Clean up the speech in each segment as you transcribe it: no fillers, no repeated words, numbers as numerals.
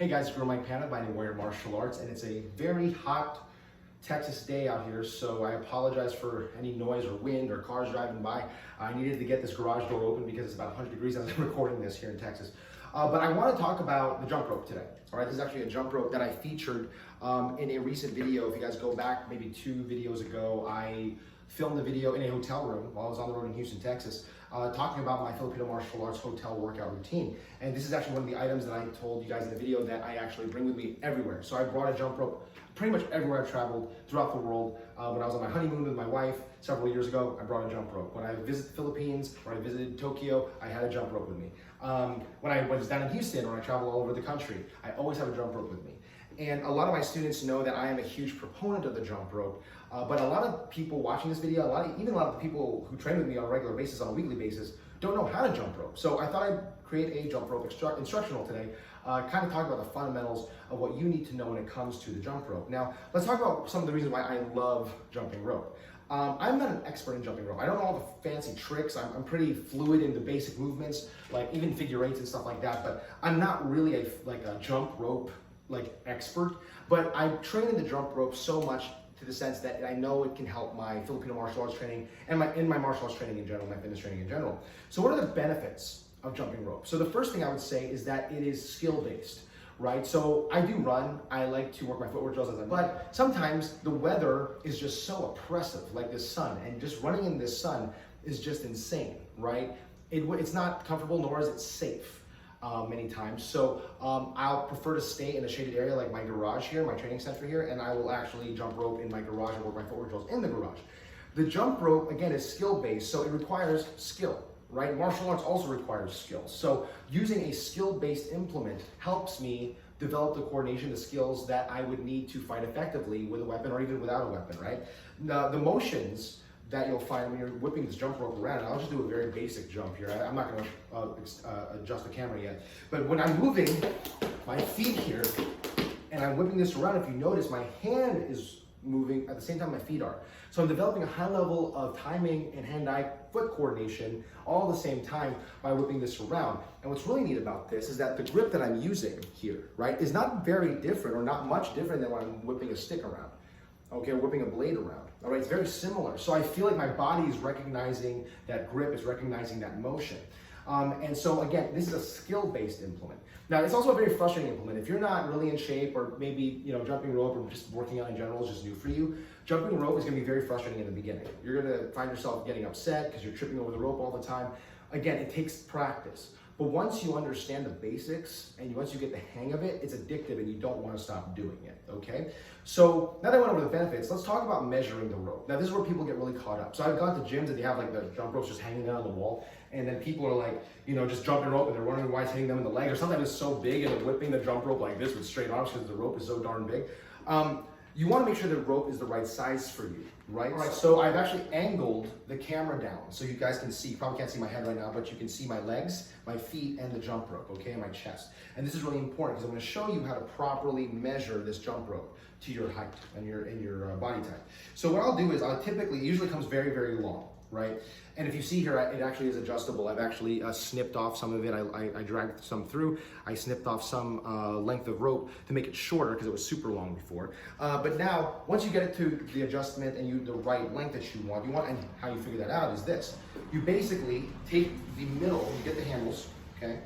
Hey guys, it's Mike Panna by Warrior Martial Arts, and it's a very hot Texas day out here, so I apologize for any noise or wind or cars driving by. I needed to get this garage door open because it's about 100 degrees as I'm recording this here in Texas. But I want to talk about the jump rope today. All right, this is actually a jump rope that I featured in a recent video. If you guys go back maybe 2 videos ago, I filmed the video in a hotel room while I was on the road in Houston, Texas, talking about my Filipino martial arts hotel workout routine. And this is actually one of the items that I told you guys in the video that I actually bring with me everywhere. So I brought a jump rope pretty much everywhere I've traveled throughout the world. When I was on my honeymoon with my wife several years ago, I brought a jump rope. When I visited the Philippines or I visited Tokyo, I had a jump rope with me. When I was down in Houston or I traveled all over the country, I always have a jump rope with me. And a lot of my students know that I am a huge proponent of the jump rope, but a lot of people watching this video, even a lot of the people who train with me on a regular basis, on a weekly basis, don't know how to jump rope. So I thought I'd create a jump rope instructional today, kind of talk about the fundamentals of what you need to know when it comes to the jump rope. Now, let's talk about some of the reasons why I love jumping rope. I'm not an expert in jumping rope. I don't know all the fancy tricks. I'm pretty fluid in the basic movements, like even figure eights and stuff like that, but I'm not really a jump rope expert, but I train in the jump rope so much to the sense that I know it can help my Filipino martial arts training and my martial arts training in general, my fitness training in general. So what are the benefits of jumping rope? So the first thing I would say is that it is skill-based, right? So I do run, I like to work my footwork drills as I but sometimes the weather is just so oppressive, like this sun, and just running in this sun is just insane, right? It's not comfortable, nor is it safe. Many times. So I'll prefer to stay in a shaded area like my garage here, my training center here, and I will actually jump rope in my garage and work my footwork drills in the garage. The jump rope, again, is skill-based, so it requires skill, right? Martial arts also requires skill. So using a skill-based implement helps me develop the coordination, the skills that I would need to fight effectively with a weapon or even without a weapon, right? The motions that you'll find when you're whipping this jump rope around, and I'll just do a very basic jump here. I'm not going to adjust the camera yet, but when I'm moving my feet here and I'm whipping this around, if you notice, my hand is moving at the same time my feet are. So I'm developing a high level of timing and hand-eye foot coordination all at the same time by whipping this around. And what's really neat about this is that the grip that I'm using here, right, is not very different or not much different than when I'm whipping a stick around. Okay, or whipping a blade around. All right, it's very similar. So I feel like my body is recognizing that grip, is recognizing that motion. And so again, this is a skill-based implement. Now, it's also a very frustrating implement. If you're not really in shape, or maybe jumping rope or just working out in general is just new for you, jumping rope is gonna be very frustrating in the beginning. You're gonna find yourself getting upset because you're tripping over the rope all the time. Again, it takes practice. But once you understand the basics and once you get the hang of it, it's addictive and you don't want to stop doing it, okay? So now that I went over the benefits, let's talk about measuring the rope. Now this is where people get really caught up. So I've gone to gyms that they have like the jump ropes just hanging down on the wall, and then people are like, just jumping rope and they're wondering why it's hitting them in the leg, or sometimes it's so big and they're whipping the jump rope like this with straight arms because the rope is so darn big. You want to make sure the rope is the right size for you, right? All right, so I've actually angled the camera down so you guys can see. You probably can't see my head right now, but you can see my legs, my feet, and the jump rope, okay, and my chest. And this is really important because I'm going to show you how to properly measure this jump rope to your height and your body type. So what I'll do is it usually comes very, very long, right? And if you see here, it actually is adjustable. I've actually snipped off some of it. I dragged some through. I snipped off some length of rope to make it shorter because it was super long before. But now, once you get it to the adjustment and the right length that you want, and how you figure that out is this. You basically take the middle, you get the handles, okay?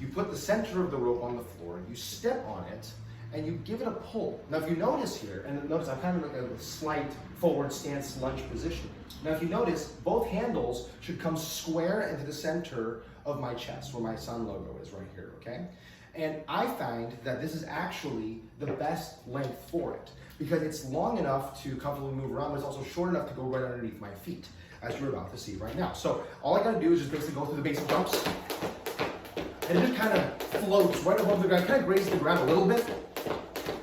You put the center of the rope on the floor, you step on it, and you give it a pull. Now if you notice here, and notice I'm kind of like a slight forward stance lunge position. Now if you notice, both handles should come square into the center of my chest, where my sun logo is right here, okay? And I find that this is actually the best length for it, because it's long enough to comfortably move around, but it's also short enough to go right underneath my feet, as you're about to see right now. So all I gotta do is just basically go through the basic jumps, and it just kind of floats right above the ground, kind of grazes the ground a little bit,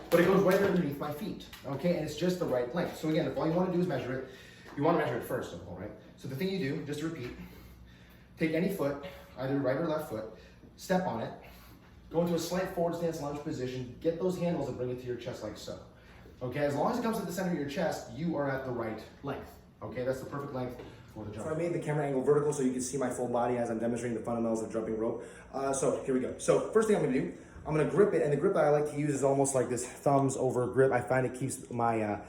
but it goes right underneath my feet, okay? And it's just the right length. So again, if all you want to do is measure it, you want to measure it first of all, right? So the thing you do, just to repeat, take any foot, either right or left foot, step on it, go into a slight forward stance lunge position, get those handles and bring it to your chest like so. Okay, as long as it comes to the center of your chest, you are at the right length. Okay, that's the perfect length for the jump. So I made the camera angle vertical so you can see my full body as I'm demonstrating the fundamentals of jumping rope. So here we go. So first thing I'm gonna do, I'm gonna grip it, and the grip that I like to use is almost like this thumbs over grip. I find it keeps my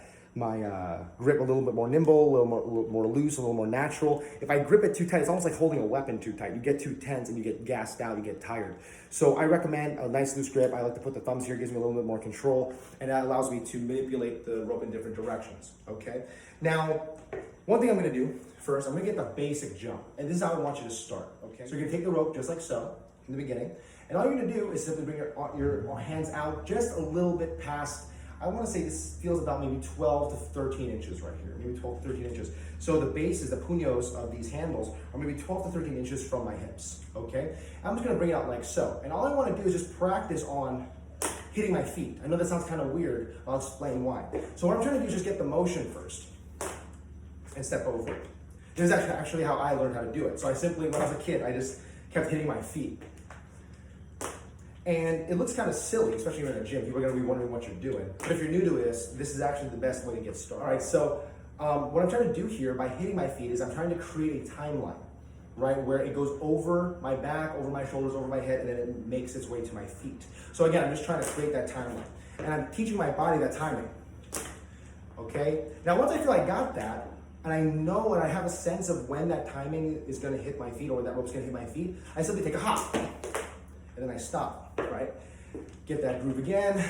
grip a little bit more nimble, a little more loose, a little more natural. If I grip it too tight, it's almost like holding a weapon too tight. You get too tense and you get gassed out, you get tired. So I recommend a nice loose grip. I like to put the thumbs here, it gives me a little bit more control, and that allows me to manipulate the rope in different directions, okay? Now, one thing I'm gonna do first, I'm gonna get the basic jump, and this is how I want you to start, okay? So you're gonna take the rope just like so, in the beginning, and all you're gonna do is simply bring your hands out just a little bit past, I wanna say this feels about maybe 12 to 13 inches right here, maybe 12 to 13 inches. So the bases, the puños of these handles are maybe 12 to 13 inches from my hips, okay? I'm just gonna bring it out like so. And all I wanna do is just practice on hitting my feet. I know that sounds kind of weird, I'll explain why. So what I'm trying to do is just get the motion first and step over it. This is actually how I learned how to do it. So I simply, when I was a kid, I just kept hitting my feet. And it looks kind of silly, especially when you're in a gym. People are gonna be wondering what you're doing. But if you're new to this is actually the best way to get started. All right, so what I'm trying to do here by hitting my feet is I'm trying to create a timeline, right? Where it goes over my back, over my shoulders, over my head, and then it makes its way to my feet. So again, I'm just trying to create that timeline. And I'm teaching my body that timing, okay? Now, once I feel I got that, and I know and I have a sense of when that timing is gonna hit my feet or that rope's gonna hit my feet, I simply take a hop, and then I stop, right? Get that groove again,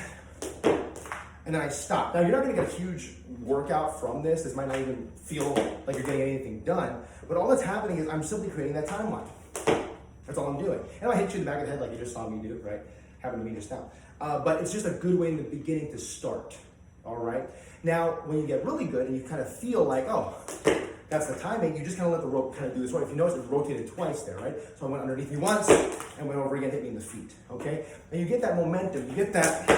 and then I stop. Now, you're not gonna get a huge workout from this. This might not even feel like you're getting anything done, but all that's happening is I'm simply creating that timeline. That's all I'm doing. And I hit you in the back of the head like you just saw me do, right? Happened to me just now. But it's just a good way in the beginning to start, all right? Now, when you get really good and you kind of feel like, oh, that's the timing, you just kind of let the rope kind of do this. If you notice, it rotated twice there, right? So I went underneath you once and went over again, hit me in the feet, okay? And you get that momentum, you get that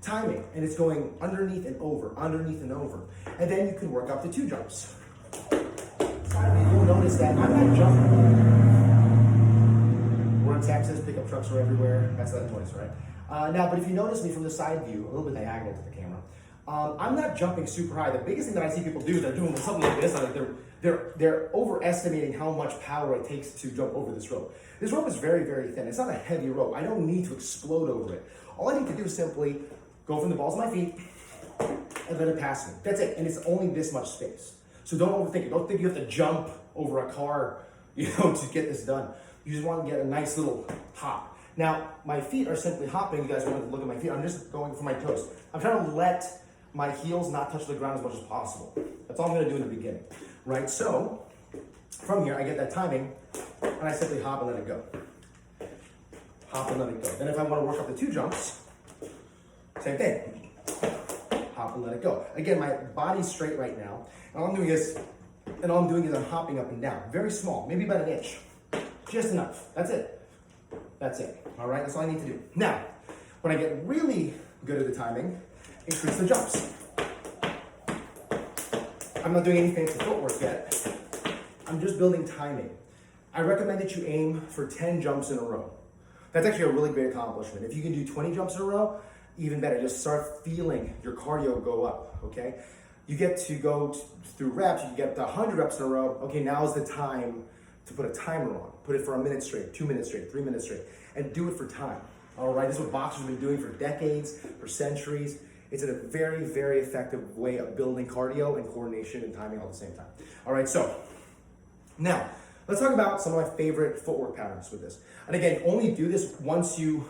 timing, and it's going underneath and over, underneath and over. And then you can work up to 2 jumps. You'll notice that I'm not jumping. We're in Texas, pickup trucks are everywhere. That's that noise, right? Now, but if you notice me from the side view, a little bit diagonal to the camera, I'm not jumping super high. The biggest thing that I see people do, they're doing something like this, they're overestimating how much power it takes to jump over this rope. This rope is very, very thin. It's not a heavy rope. I don't need to explode over it. All I need to do is simply go from the balls of my feet and let it pass me. That's it, and it's only this much space. So don't overthink it. Don't think you have to jump over a car, to get this done. You just want to get a nice little hop. Now, my feet are simply hopping. You guys want to look at my feet. I'm just going for my toes. I'm trying to let my heels not touch the ground as much as possible. That's all I'm gonna do in the beginning, right? So, from here, I get that timing, and I simply hop and let it go. Hop and let it go. Then if I wanna work up the 2 jumps, same thing. Hop and let it go. Again, my body's straight right now, and all I'm doing is I'm hopping up and down. Very small, maybe about 1 inch. Just enough, that's it. That's it, all right? That's all I need to do. Now, when I get really good at the timing, increase the jumps. I'm not doing any fancy footwork yet. I'm just building timing. I recommend that you aim for 10 jumps in a row. That's actually a really great accomplishment. If you can do 20 jumps in a row, even better. Just start feeling your cardio go up, okay? You get to go through reps, you get to 100 reps in a row. Okay, now's the time to put a timer on. Put it for 1 minute straight, 2 minutes straight, 3 minutes straight, and do it for time. All right, this is what boxers have been doing for decades, for centuries. It's a very, very effective way of building cardio and coordination and timing all at the same time. All right, so now let's talk about some of my favorite footwork patterns with this. And again, only do this once you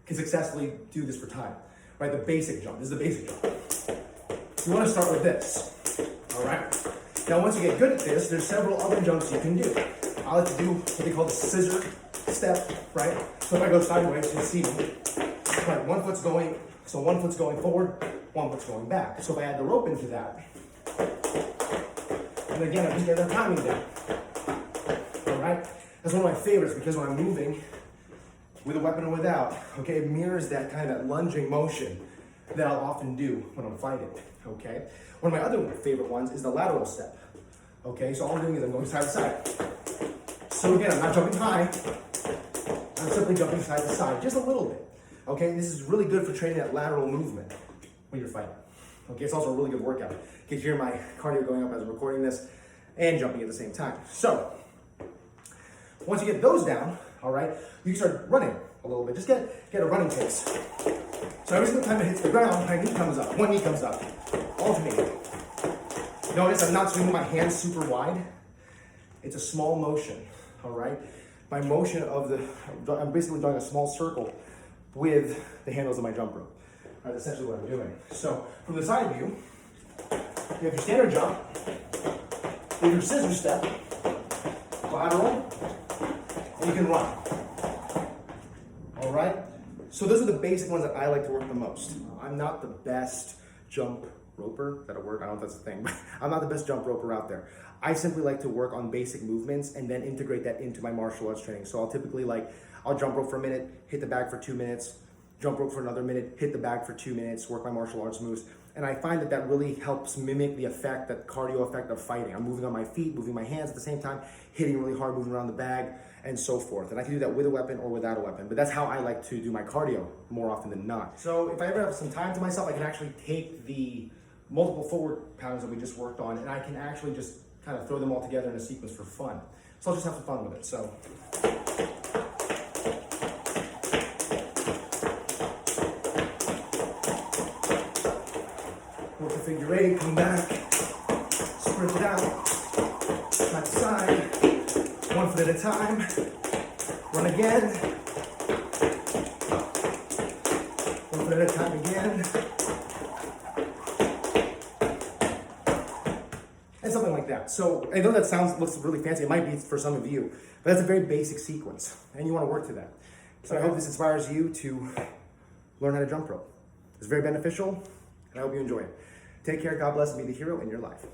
can successfully do this for time, right? The basic jump, this is the basic jump. You wanna start with this, all right? Now, once you get good at this, there's several other jumps you can do. I like to do what they call the scissor step, right? So if I go sideways, you see me, right? One foot's going forward, one foot's going back. So if I add the rope into that, and again, I just get that timing down. All right? That's one of my favorites because when I'm moving, with a weapon or without, okay, it mirrors that kind of lunging motion that I'll often do when I'm fighting, okay? One of my other favorite ones is the lateral step, okay? So all I'm doing is I'm going side to side. So again, I'm not jumping high, I'm simply jumping side to side, just a little bit. Okay, this is really good for training that lateral movement when you're fighting. Okay, it's also a really good workout. You can hear my cardio going up as I'm recording this and jumping at the same time. So, once you get those down, all right, you can start running a little bit. Just get a running pace. So every single time it hits the ground, my knee comes up, one knee comes up, alternating. Notice I'm not swinging my hands super wide. It's a small motion, all right? My motion I'm basically drawing a small circle with the handles of my jump rope. That's essentially what I'm doing. So from the side view, you have your standard jump, you have your scissor step, lateral, and you can run. All right? So those are the basic ones that I like to work the most. I'm not the best jump roper. Is that a word? I don't know if that's a thing, but I'm not the best jump roper out there. I simply like to work on basic movements and then integrate that into my martial arts training. So I'll typically I'll jump rope for a minute, hit the bag for 2 minutes, jump rope for another minute, hit the bag for 2 minutes, work my martial arts moves. And I find that really helps mimic the effect, that cardio effect of fighting. I'm moving on my feet, moving my hands at the same time, hitting really hard, moving around the bag, and so forth. And I can do that with a weapon or without a weapon. But that's how I like to do my cardio more often than not. So if I ever have some time to myself, I can actually take the multiple footwork patterns that we just worked on, and I can actually just kind of throw them all together in a sequence for fun. So I'll just have some fun with it. So. Work the figure 8, come back, sprint it out, side to side, 1 foot at a time, run again, 1 foot at a time again, and something like that. So I know that looks really fancy, it might be for some of you, but that's a very basic sequence, and you want to work to that. So I hope this inspires you to learn how to jump rope. It's very beneficial, and I hope you enjoy it. Take care, God bless, and be the hero in your life.